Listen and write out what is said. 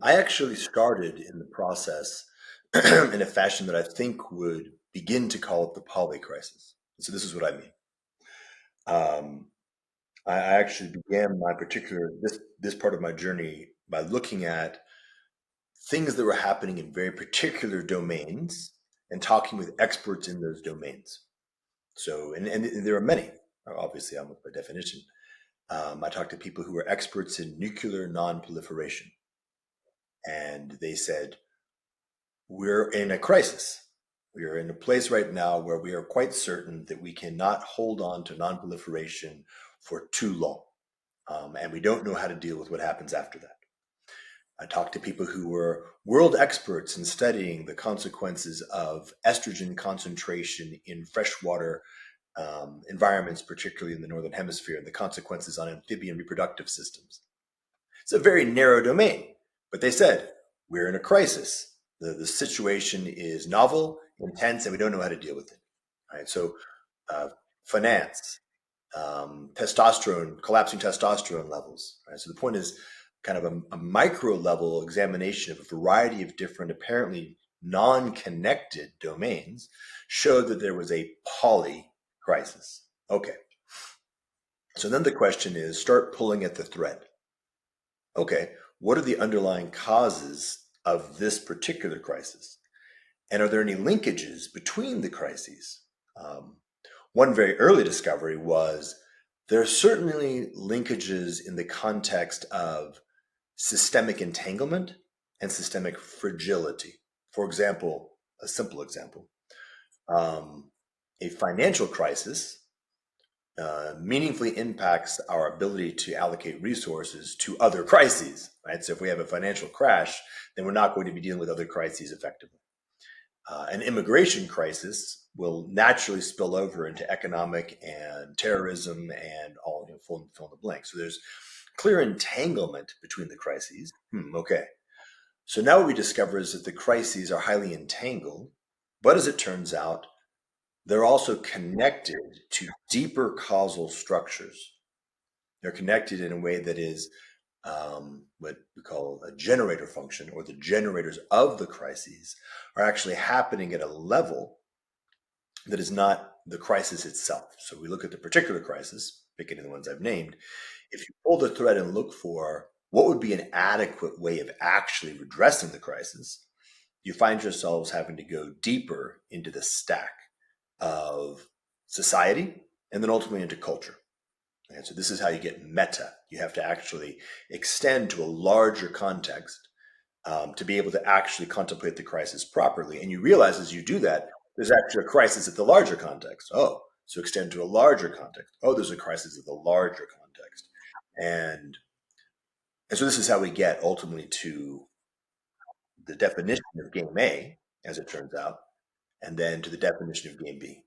I actually started in the process in a fashion that I think would begin to call it the polycrisis. So this is what I mean. Um, I actually began my particular this part of my journey by looking at things that were happening in very particular domains and talking with experts in those domains. So, and there are many. Obviously, almost by definition. I talked to people who were experts in nuclear non-proliferation, and they said, we're in a crisis. We are in a place right now where we are quite certain that we cannot hold on to non-proliferation for too long. And we don't know how to deal with what happens after that. I talked to people who were world experts in studying the consequences of estrogen concentration in freshwater environments, particularly in the Northern Hemisphere, and the consequences on amphibian reproductive systems. It's a very narrow domain, but they said, we're in a crisis. The situation is novel, intense, and we don't know how to deal with it. Right? So finance, testosterone, collapsing testosterone levels. Right? So the point is kind of a micro level examination of a variety of different, apparently non-connected domains showed that there was a poly crisis. Okay. So then the question is, start pulling at the thread. Okay, what are the underlying causes of this particular crisis? And are there any linkages between the crises? One very early discovery was there are certainly linkages in the context of systemic entanglement and systemic fragility. For example, a simple example, a financial crisis meaningfully impacts our ability to allocate resources to other crises, right? So if we have a financial crash, then we're not going to be dealing with other crises effectively. An immigration crisis will naturally spill over into economic and terrorism and all, fill in the blank. So there's clear entanglement between the crises. Okay. So now what we discover is that the crises are highly entangled, but as it turns out, they're also connected to deeper causal structures. They're connected in a way that is what we call a generator function, or the generators of the crises are actually happening at a level that is not the crisis itself. So we look at the particular crisis, picking the ones I've named. If you pull the thread and look for what would be an adequate way of actually redressing the crisis, you find yourselves having to go deeper into the stack of society and then ultimately into culture. And so this is how you get meta. You have to actually extend to a larger context to be able to actually contemplate the crisis properly. And you realize as you do that, there's actually a crisis at the larger context. Oh, so extend to a larger context. Oh, there's a crisis at the larger context. And so this is how we get ultimately to the definition of game A, as it turns out, and then to the definition of game B.